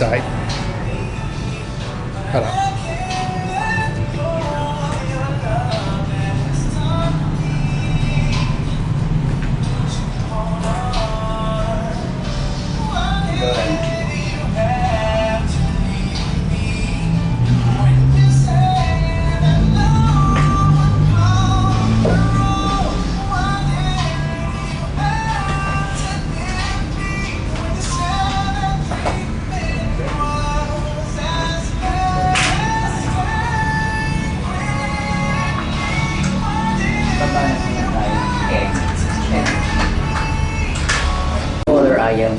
side. Harap. Ayaw.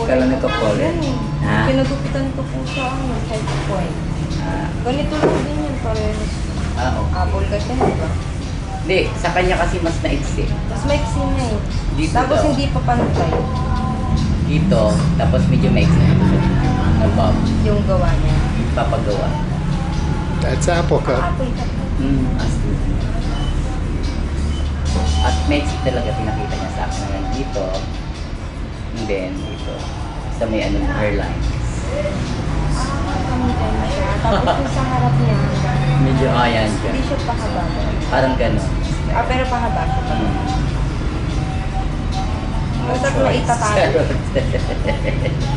Kala nagka-color. Ha? Pinagupitan ko po sa side point. Ganito lang din yun, parehas. Okay. Apple kasi, di ba? Hindi, sa kanya kasi mas naiksi. Mas maiksi na eh. Dito Tapos daw. hindi pa pantay Dito, tapos medyo maiksi na ito. Above. yung gawa niya. Papagawa. That's apple cut. Apple cut. Asli. At maiksi talaga pinakita niya sa akin ngayon dito. And then dito. Sa may hairline. Pantay na siya. Tapos yung sa harap niya, Medyo ayan siya. hindi siya pahaba. Parang gano'n. Pero pahaba siya. Hmm. Basta maitatalo.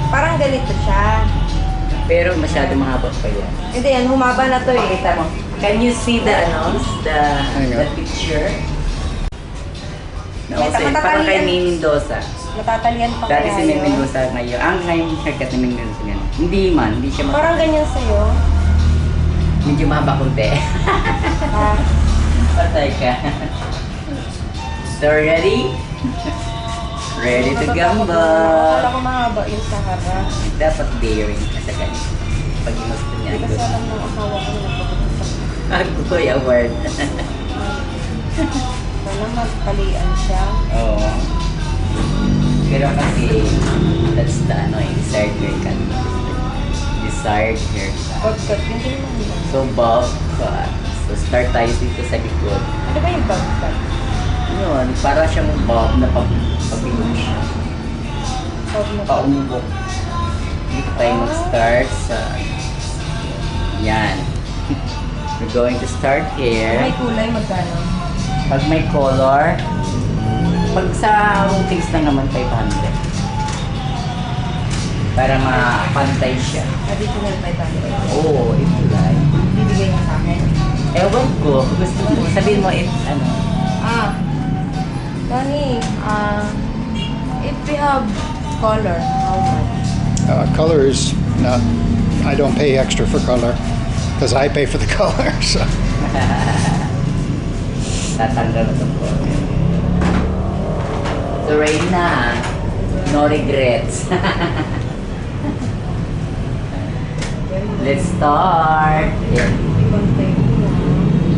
Parang ganito siya. Pero masyado mahaba pa yan. Hindi yan, humaba na to eh. Kita mo. Can you see the Hang the on. picture? No, May parang kay matatalian. May Mendoza. Matatalian pa Dati si kaya May yun. Mendoza ngayon. Ang ngayon haircut ni May Mendoza ngayon. Hindi man, hindi siya Parang ganyan sa'yo. medyo mahaba kunti. Ah, Patay ka. So ready? Ready to gamble. Akala ko mahaba yung sa harap. Dapat daring ka sa ganito. Pag ginusto niya. Hindi kasi alam ng asawa ko na nagpapagod. Agoy award. Sana magpalian siya. Oo. Pero kasi, that's the desired haircut. Desired haircut. Bagkat, hindi naman yun. So, bob cut. So, start tayo dito sa likod. Ano ba yung bagkat? Yun, para siyang bob na pabingong siya. Pag na Paumbok. Dito tayo mag-start sa... Yan. We're going to start here. May kulay, magkano? Pag may color, pag sa routings lang naman 500. Para mapantay siya. Additional 500. Oo, if you like. Bibigay niya sa akin. Ewan ko, gusto mo, sabihin mo ano. Nani, if we have color, how much? Color is not, I don't pay extra for color because I pay for the color. So Tatanggal na itong color. So right na, no regrets. Let's start. Yan. Ibantay mo.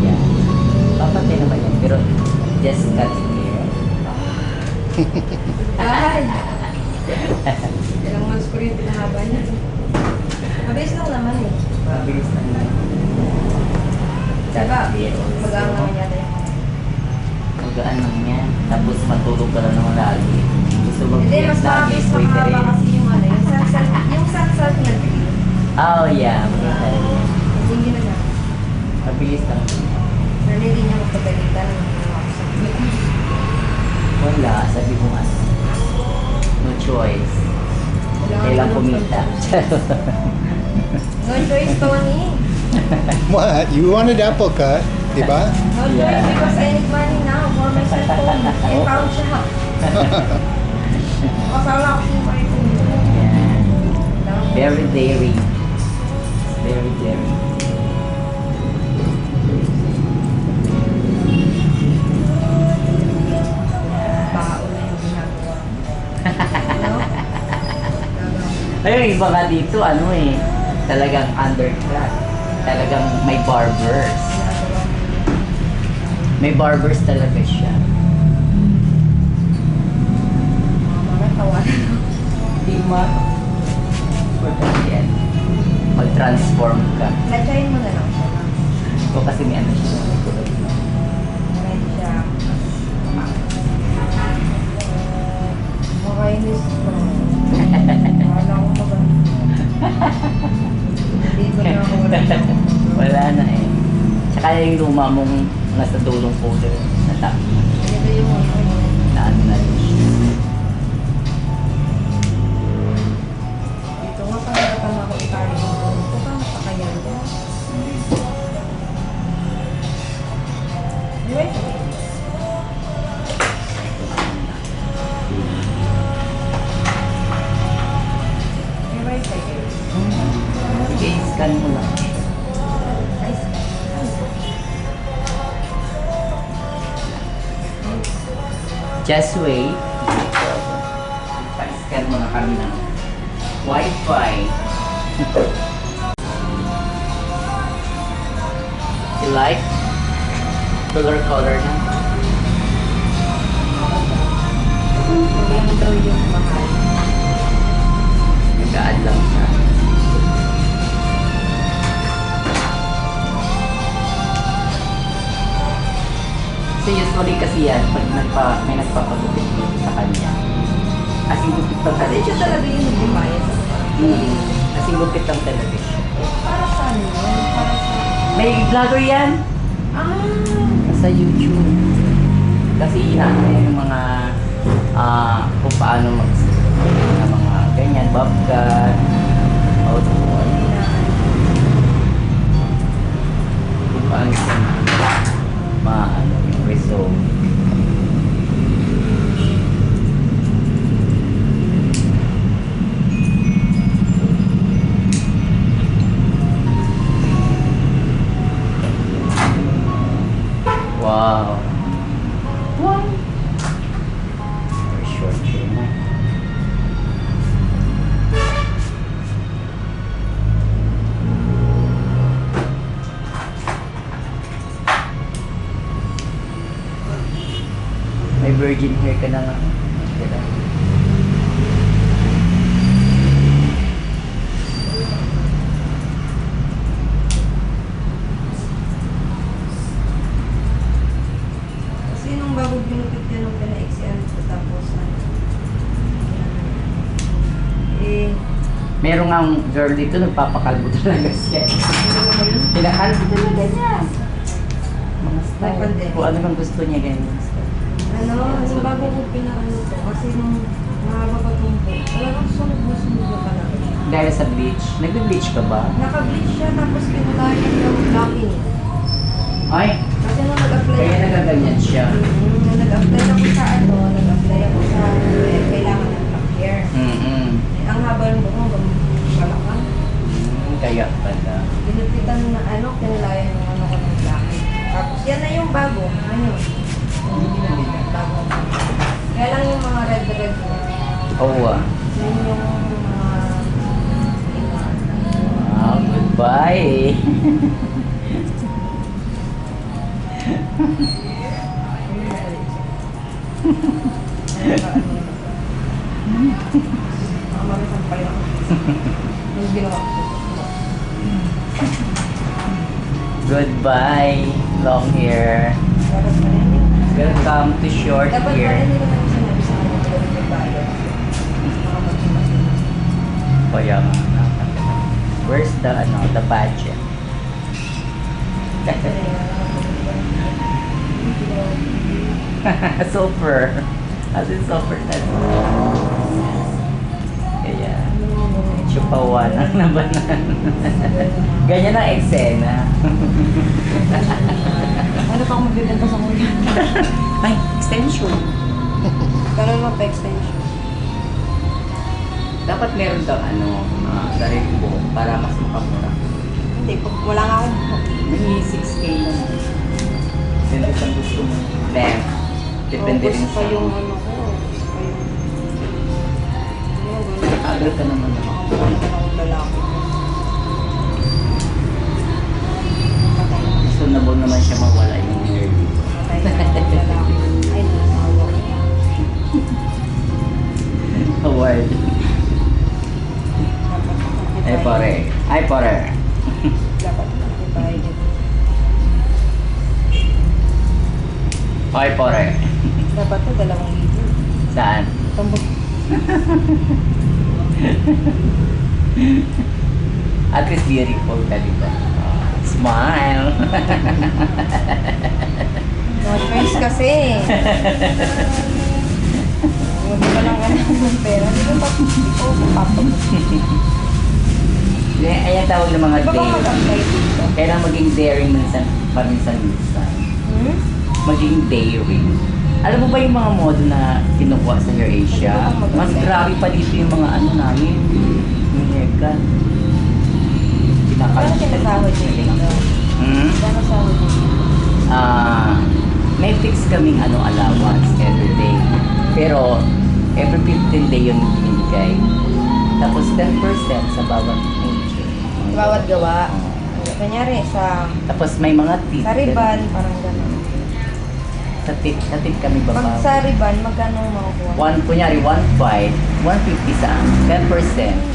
Yan. Papatay naman yan, pero just cut it here. Ay! Ilang months ko rin pinahaba niya. Mabilis lang naman eh. Mabilis na naman. Diba? Here. Mag-aang naman yata yung Magaan lang yan. Tapos matulog ka lang naman lagi. Gusto mo Hindi, mas lagi, mabilis pwede mahaba rin. kasi yung ano, yung saksal niya. Oh yeah, Hindi na lang. mabilis lang. Pero hindi niya magpagalitan ng mga Wala, sabi ko nga. No choice. Kailang kumita. No choice, Tony. what? You wanted apple cut, di ba? No choice Yeah. because I need money now for my cellphone. I found siya. Kasala ko yung iPhone. Yan. Very daring. Very daring. Bao na yung ginagawa. Ano? Ayun, iba nga dito, ano eh. Talagang undercut. Talagang may barbers. May barbers talaga siya. Mga tawa. Di ma. Important yan. Mag-transform ka. Natsayin mo na lang siya. O kasi may ano siya. May kulay na. Meron siya. Makainis ko. Wala na eh. Tsaka yung luma mong nasa dulong folder. Natap. Ito yung ano. Na ano na rin siya. Dito nga pangalapan ako i-carry yung phone ko. Paano pa kaya yan? Anyway, anyway, sige. Sige, scan mo lang. Nice. Just wait. Pa-scan mo na kami ng Wi-Fi. You like? Color na. Maganda daw yung mahal. Nag-add lang siya. Kasi usually kasi yan, pag may nagpapagupit dito sa kanya. Kasing gupit ng Kasi siya television. talaga yung nagbibayad sa Kasing gupit ng television. para saan yun? Para sa... May vlogger yan! Ah! Sa YouTube. Kasi inaano yan yung mga kung paano mag ng mga ganyan, bobcat, auto, kung paano siya maano yung result. Wow. Wow. Very short here na. May virgin hair ka na nga. Diba? Kasi nung bago binukit yan nung pina-XL ko tapos ano, Meron nga girl dito nagpapakalbo talaga siya. ano ba yun? Pinakalbo talaga niya. Mga style. Pandemic. Kung ano bang gusto niya ganyan style. Ano, nung bago ko pinaano to, kasi nung mahaba pa itong buhok, talagang sunod na talaga siya. Dahil sa bleach. Nagbe-bleach ka ba? Naka-bleach siya tapos pinulayan ng blocking. Ay! Kasi nung nag-apply Kaya nagaganyan siya. Nung nag-apply ako sa ano, nag-apply ako sa kailangan ng black hair. Ang haba ng buhok, hanggang palakan. Kaya pala. Pinupitan na ano, pinulayan ng ano ko ng blocking. Tapos yan na yung bago. Ano? Yung ginamit, bago. Kaya lang yung mga red-red na. Oo ah. Yun yung mga Wow, goodbye. Goodbye, long hair. Welcome to short Dapat hair. pala nila naman sinabi sa kanya talaga yung bayad. Kaya nga. Where's the budget? Super. As in super na. Kaya, chupawan ang nabanan. Ganyan ang eksena. Ano pa kung magbibenta sa kuya? Ay, extension. Kano naman pa extension? Dapat meron daw sarili buhok para mas makamura. Hindi, pag wala nga akong buhok. May 6K lang. Depende sa gusto mo. Length. Depende rin Ubus pa sa... yung ano ko. Ubus pa yung... Ano, ganun. Agad ka naman naman. Makamuha ka ng lalaki. Patay na. Reasonable naman siya mawala yung hair dito. Patay na ng lalaki. Ay, nasawa ko. Award. Dapat makikita. Ay, pare. Ay, pare. Dapat makikita yun. Ay, pare. Dapat to 2,000. Saan? Tambok. At least beautiful ka, di ba? Smile. No choice kasi. Huwag ka lang ng pera. Hindi ko papapag. Ayan tawag ng mga Di ba ba daring. mag-apply dito? Kailangan maging daring minsan, paminsan-minsan. Hmm? Maging daring. Alam mo ba yung mga modo na kinukuha sa AirAsia? Mas grabe pa dito yung mga ano namin. Yung haircut. Paano sinasahod niyo dito? Paano sahod niyo dito? May fix kaming allowance every day. Pero every 15 day yung binibigay. Tapos 10% sa bawat picture. Bawat gawa. Kanyari sa Tapos may mga tip. Riban, parang gano'n. Sa tip kami Pag babaw. sa Riban, magkano makukuha? Kunyari 1.5, 150 sa 10%.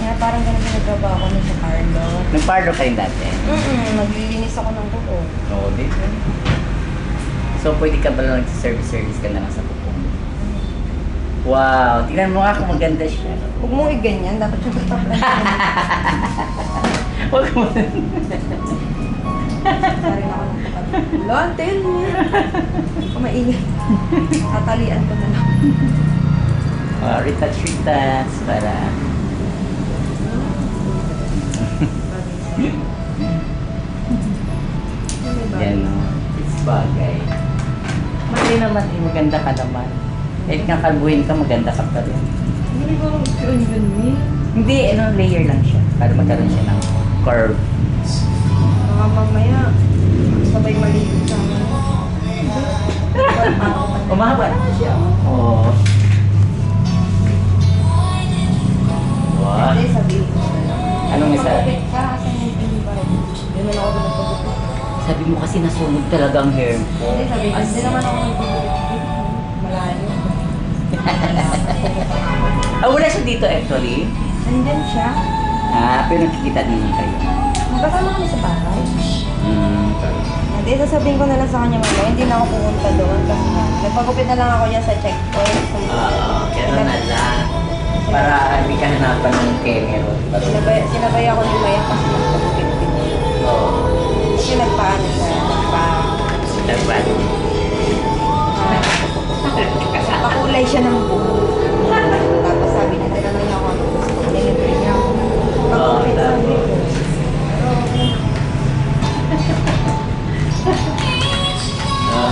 Kaya parang gano'n ginagawa ko nun sa Carlo. Nag-parlor kayo dati? Naglilinis ako ng kuko. Oo, di ba? So, pwede ka ba lang nag-service ka na lang sa pupong? Wow! Tingnan mo nga kung maganda siya. Huwag mo i-ganyan, dapat siya basta-basta. Huwag mo. Sarin ako ng kapatid. Lantin! Kung maingay. Tatalian ko na lang. Retouch para... Yan o. It's bagay. Mali naman, maganda ka naman. Kahit nga kalbuhin ka, maganda ka pa rin. Hindi ba yun eh? Hindi, layer lang siya. Para magkaroon siya ng curve. Mga mamaya, sabay maliit sa amin. Umahaba naman siya. Oo. Wow. Hindi, sabihin ko na lang. Anong isa? Pagkakit ka, kasi hindi ba rin. Hindi naman ako nagpagupit. Sabi mo kasi nasunog talaga ang hair ko. Hindi, sabi ko, hindi naman ako nagpagupit. Malayo. Wala siya dito actually. Nandyan siya. Pero nakikita din naman kayo. Magkasama kami sa bahay. Hmm. Hindi, sasabihin ko na lang sa kanya mamaya, hindi na ako pumunta doon kasi nga, nagpagupit na lang ako yan sa checkpoint. Gano'n na lang. Para hindi ka hanapan ng camera. Sinabay ako ni Maya kasi nagpagupit din. Oo. Kasi nagpaano siya, Dapat. pakulay siya ng buhok. Tapos sabi niya, tinanong niya ako ano gusto ko, nilibre niya ako. Pagupit sabi ko.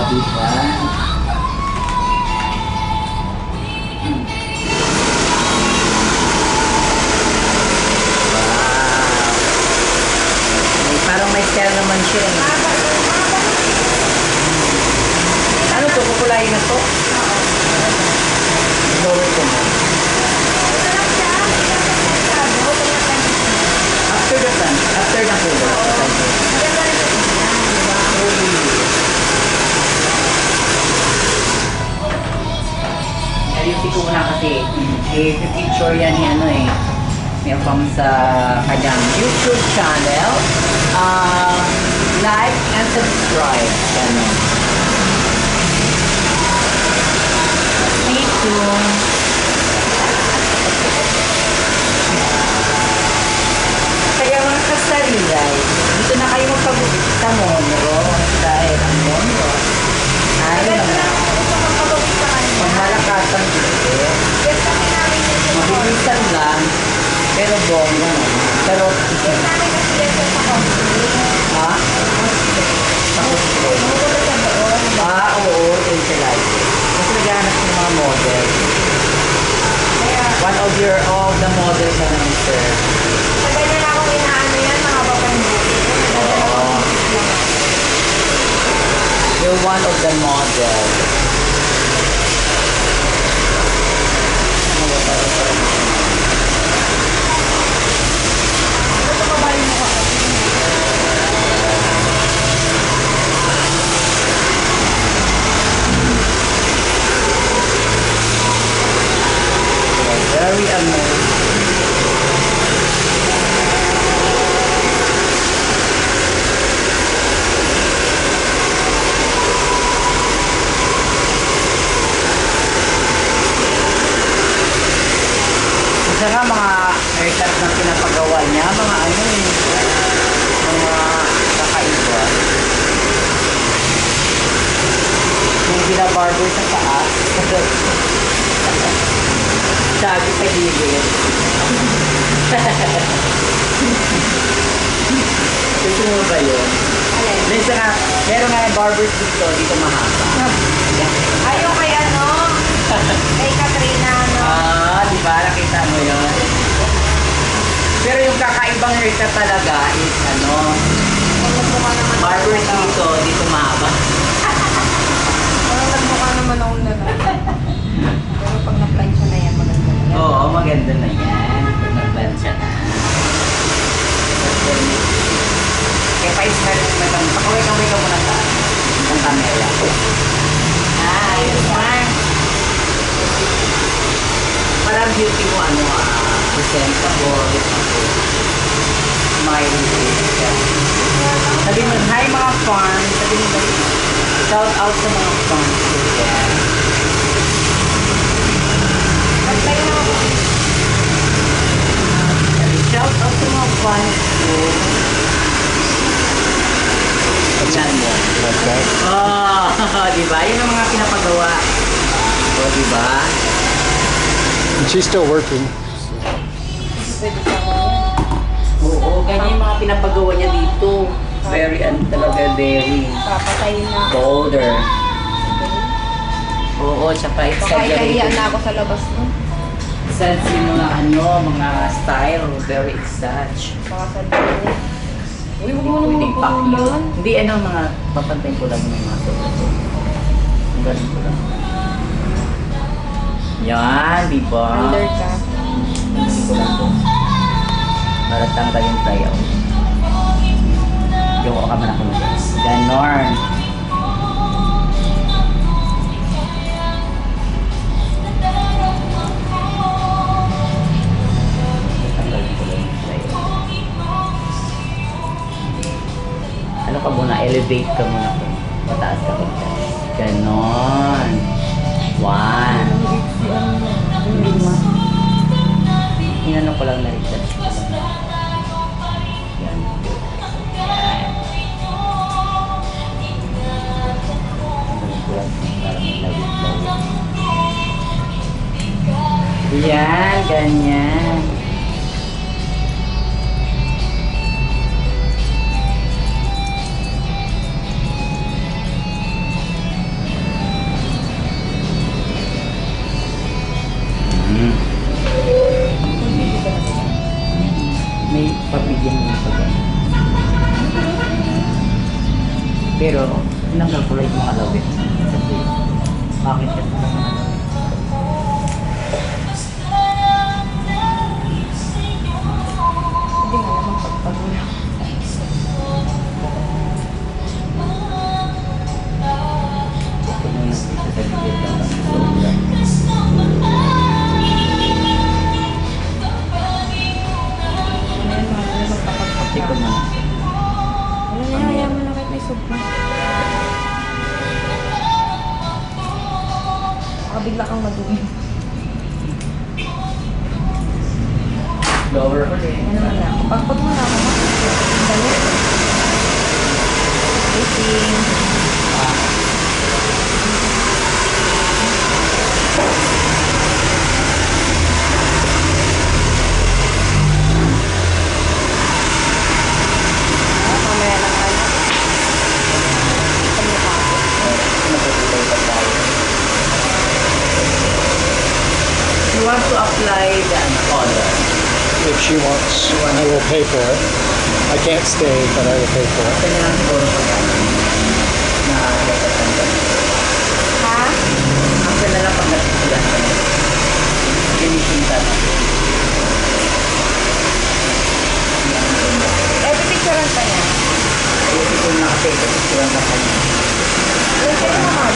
Diba? Parang may style naman siya. Ano to? Kukulayin na to? Lower ko mo. After the sun. After the cover. Ayusin ko muna kasi picture yan ni may from sa kanyang YouTube channel. Like and subscribe. Ganun. Stay tuned. Kaya mga kasarilay, dito na kayo magpagupit sa Monro dahil ang Monro ay malakas ang dito. Mabilisan lang, pero bongga naman. Pero, ha? Oo, yun sila. Mas naghahanap ng mga model. One of the models na naman, sir. Sabay na akong inaano yan, mga bakang Oo. You're one of the models. Very amazing. Isa nga mga haircut na pinapagawa niya, mga ano binabarber sa taas. Sabi sa gilid. Gusto mo ba yun? Alin? Minsan nga, meron nga yung barbers dito mahaba. Ayaw kay ano? Kay Katrina, ano? Di ba? Nakita mo yun? Pero yung kakaibang haircut talaga is Kung nagmukha naman barbers dito mahaba. Parang nagmukha naman akong lalaki. Pero pag na-plancha na yan, maganda na yan. Oo, maganda na yan. Nag-plancha na. Kaya pa-smile na kami. Pakaway-kaway ka muna sa ang camera. Ayun yan. Parang beauty mo, presentable. Smiling face ka. Sabi mo, hi mga fans. Sabi mo, shout out sa mga fans ko. Yan. Nag-play na ako. Shout out sa mga fans ko. Tignan mo. Okay. Diba? Yun ang mga pinapagawa. Diba? And she's still working. Pwede sa ako yan. Oo, ganyan yung mga pinapagawa niya dito. Very, very Papatayin na ako. bolder. Oo, tsaka Baka ikahiyan exaggerated. na ako sa labas mo. Sad yung mga mga style, very exage. Baka sabihin niya. Uy, huwag mo Hindi naman paklo. magulan. Hindi, mga papantayin ko lang yung mga tulad. Ang galing ko lang. Yan, di ba? Under ka. Hindi ko lang to. Para tanggal yung tayo. Yung ka man ako mag-guys. Ganon. Tanggalin ko lang yung tayo. Ano ka muna? Elevate ka muna ko. Mataas ka ko. Ganon. One. Lima. Inano ko lang na-recharge ko lang. Yan. Yan. Ang ko lang parang lawit-lawit. Yan, ganyan. May pabigyan mo pa ba? Pero, nang-calculate mo alawit. Kasi, bakit ka ito? Hindi nga naman pagpagulang. Ito mo na dito sa bigyan lang ng program. Ano yan, mga ano magpapagpapag. Ito mo na. Ano na, hayaan mo na kahit may sopa. Baka bigla kang madumi. Lower ulit. Ano naman na. Pagpag mo na ako. Dali. Waiting. Mamaya lang ano. Pamukha ko. Napagulay pa tayo. You want to apply the color. If she wants, I will pay for it. I can't stay, but I will pay for it. Kanya lang siguro pag na natatanda. Ha? After na lang pag natutula ka na. Finishing ka na. Pipicturean pa niya. Ayun ko na kasi ito picturean ka kanya. Pwede mo naman.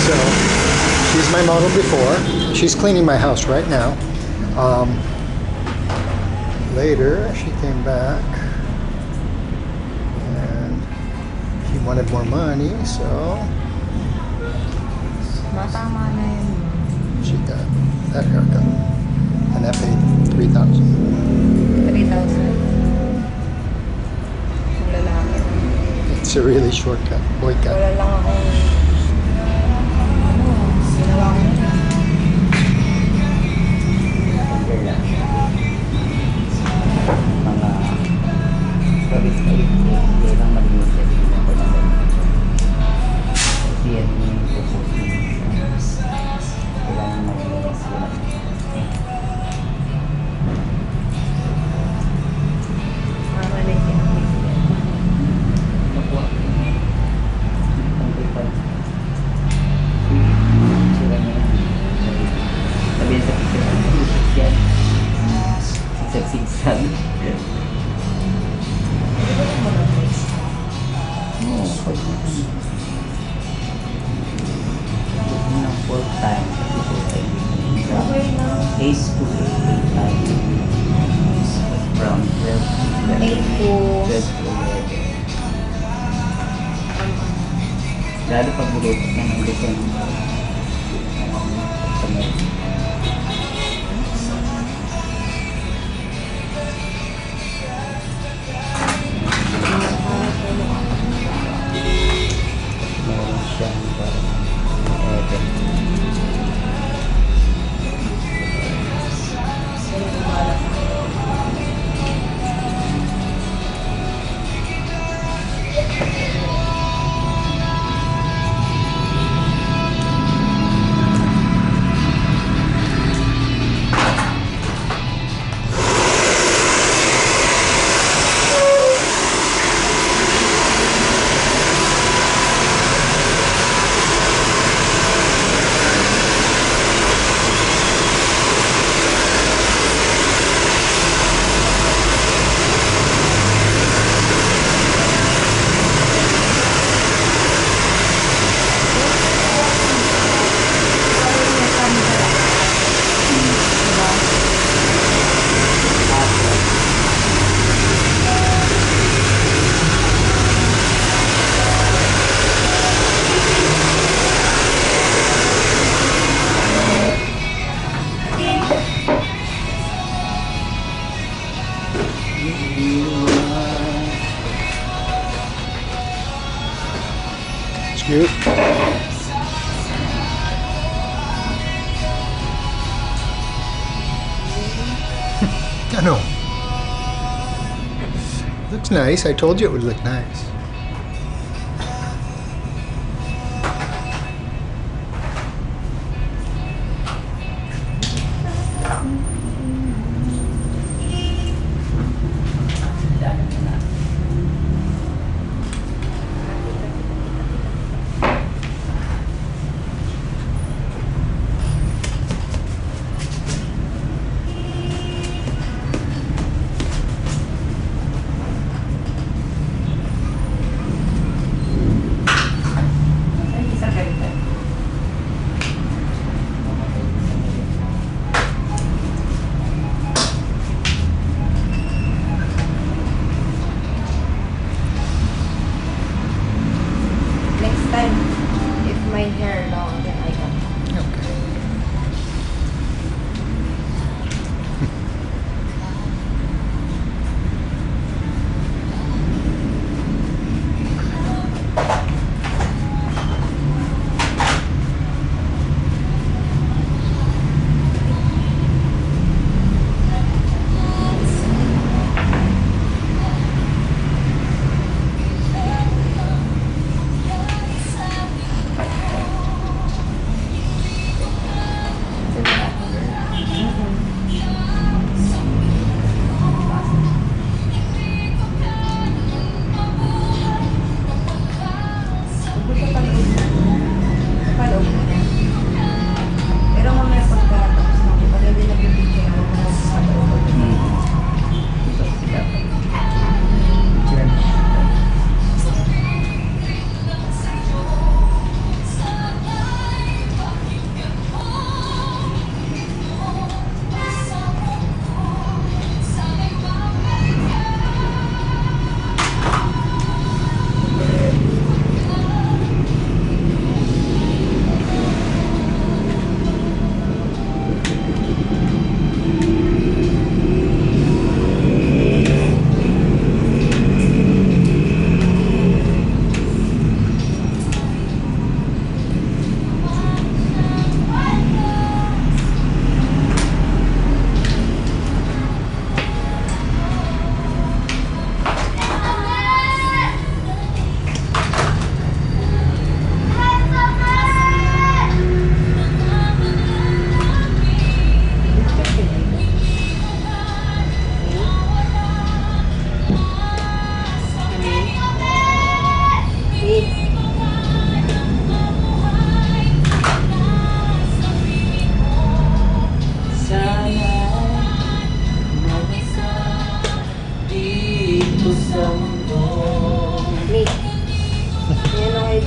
So, she's my model before. She's cleaning my house right now. later, she came back and she wanted more money, so Matama na yun. she got that haircut. And that paid $3,000. 3,000. Yung lalaki. It's a really shortcut, boy cut. Wala lang akong... Ginawa ko na. Under lang siya. Mga service na hindi lang mag-iusap din ako na kasi yan yung propose mo kailangan mag-iusap ko na Mamalik yung picture. nakuha ang paper sila niya sabi niya sa picture ang iusap yan sigsag-sigsag oo pag ng full time kasi po ay Okay na. 8 to 8 time from 12 8 to... 12 to 11 lalo pag bulitot na ng December sa May. Meron siyang parang 11 It's cute. Ano? Looks nice. I told you it would look nice. Next time, if my hair long, then I can. Okay.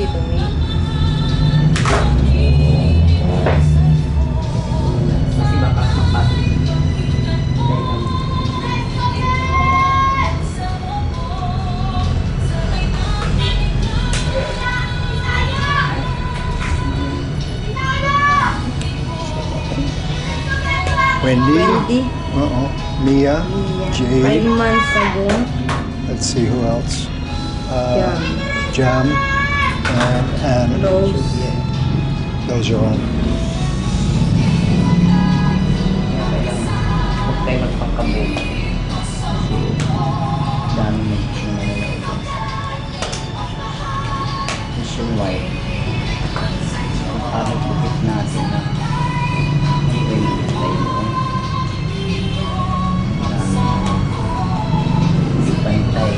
dito, May? Kasi baka mapasok. Wendy. Wendy. Uh-oh. Mia. Mia. 5 Jade. months ago. Let's see who else. Jam. Jam. And Anne. Rose. Those are all. Huwag tayo magpangkabog. Kasi dami nag-nanonood. Nationwide. Pagkakagpupit natin na even tayo noon. Hindi pantay.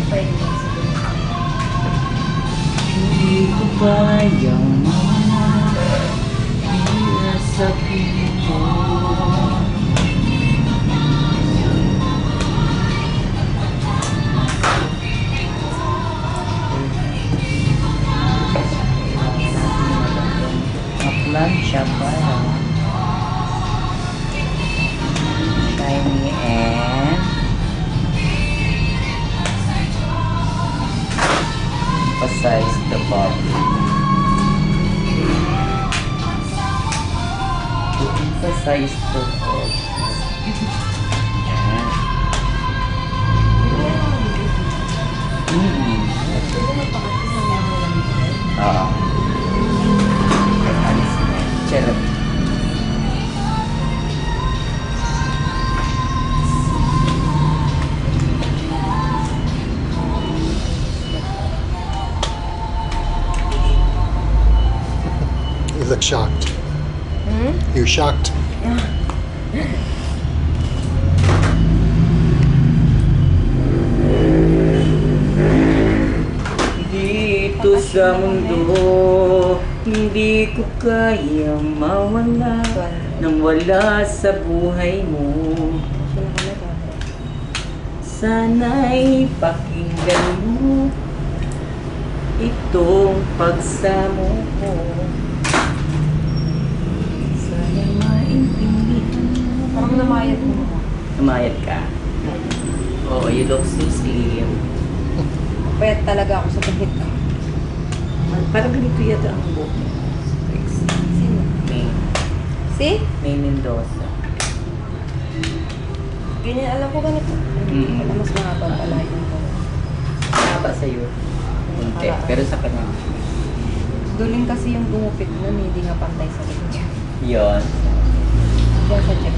Five months ago. Hindi ko kayang mawala sa pito. Maplansya pa. Shiny and emphasize the body. To emphasize the body. Yan. Oo. Alis na. Charot. You look shocked. Hmm? You're shocked. Dito sa mundo, hindi ko kaya mawala nang wala sa buhay mo. Sino ka na? Sana'y pakinggan mo itong pagsamo ko. Sana maintindihan mo. Parang namayat mo. Namayat ka? Oo, you look so slim. Payat talaga ako sa tingin ko. Parang ganito yata ang buhok mo. Sino? May, Si? May Mendoza. Ganyan, alam ko ganito. Mm. Alam, mas mahaba pala yun ko. Mahaba sa'yo. Kunti. Pero sa kanya. Duling kasi yung gumupit nun, hindi nga pantay sa likod niya. Yun. Diyan sa check.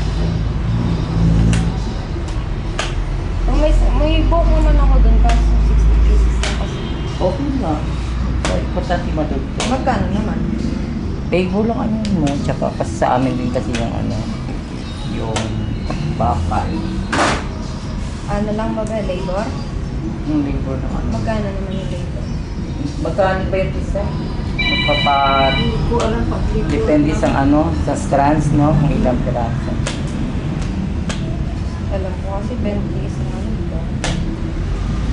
Oh, may book naman ako dun kasi 60 pieces lang kasi. Okay lang. Importante madugtong. Magkano naman? Table lang ano mo. Tsaka kasi sa amin din kasi yung ano. Yung bakal. Ano lang ba labor? Yung labor ng ano. Magkano naman yung labor? Magkano ba yung isa? Magpapa... Hindi ko alam pa. Depende sa ano, sa strands, no? Kung ilang piraso. Alam ko kasi 20 isang ano dito.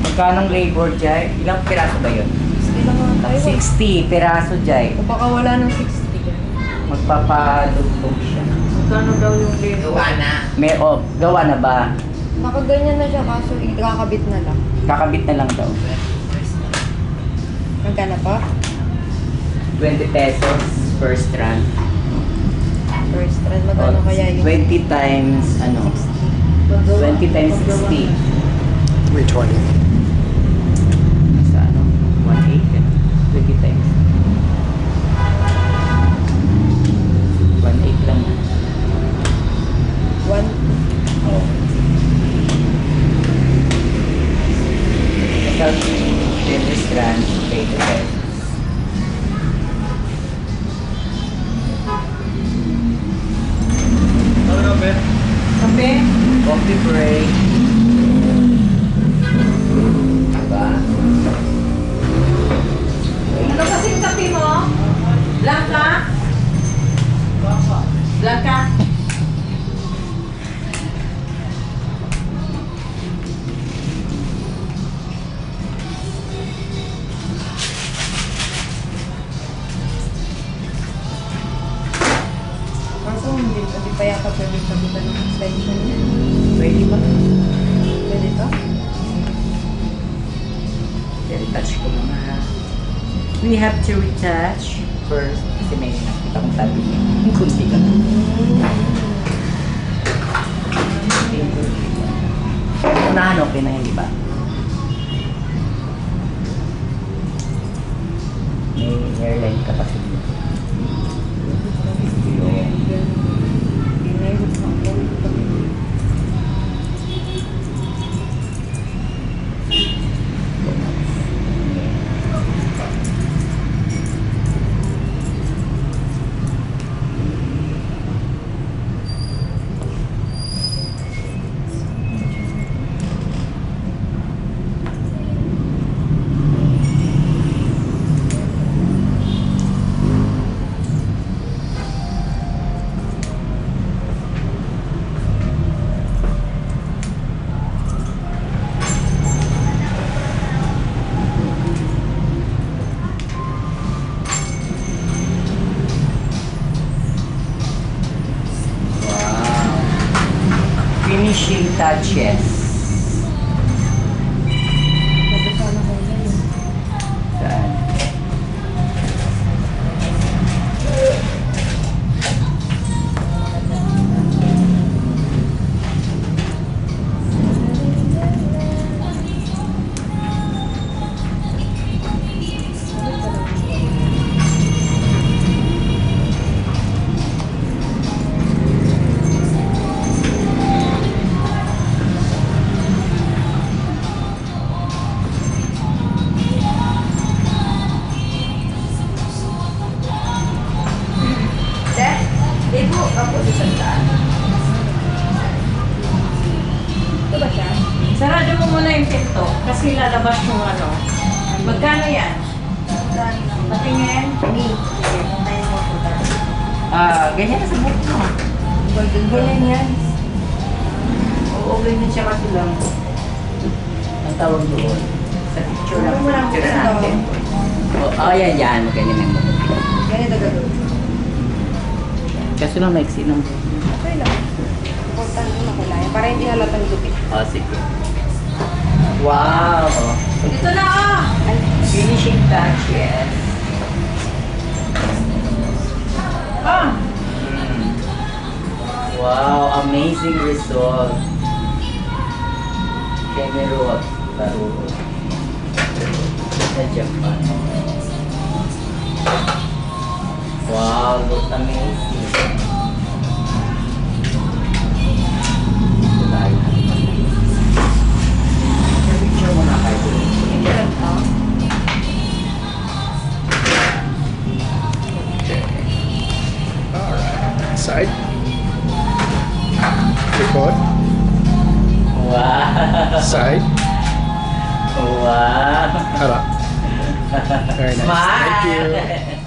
Magkano ang labor, Jai? Ilang piraso ba yun? 60 lang naman tayo. 60 piraso, Jai. O baka wala ng 60. Magpapadugtong siya. Magkano daw yung labor? May, oh, gawa na ba? Nakaganyan na siya kaso ikakabit na lang. Kakabit na lang daw. Magkano pa? 20 pesos per strand. First trend, magkano kaya yung 20 times, ano? 20 times 60. 320. Sa ano? 1.8. 20 times. 1.8 lang. One? Oh. Ikaw, 20 strands, 80 pesos. Kape? Coffee break. Diba? Ano kasing kape mo? Blanca? Blanca Hindi pa yata pwede sagutan ng extension niya. Pwede ba? Pwede to? I-retouch ko muna. We have to retouch first. Kasi may nakita kong tabi niya. Kunti ka. Unahan okay na hindi ba? May hairline ka pa siguro. Finishing touches. Saan? Ibu, ako sa sandaan. Ito ba siya? Sarado mo muna yung pinto kasi lalabas yung ano. Magkano yan? Patingin. Puntayin mo po tayo. Ganyan na sa book mo. Ganyan yan. Oo, ganyan siya kasi lang. Ang tawag doon. Sa picture lang. Ano mo lang Picture gusto? natin. Yan, yan. Ganyan ang book. Ganito gagawin. Kasi lang maiksi ng book. Okay lang. Importante mo makulayan para hindi halatang gupit. Sige. Wow! Dito na ah! Finishing touches. Ah! Wow, amazing result. Camera laro sa Japan. Wow, looks amazing. Picture mo na kayo. Hindi lang to. Alright. Side. Record. Wow. Side. Wow. Harap. Very nice. Smile. Thank you.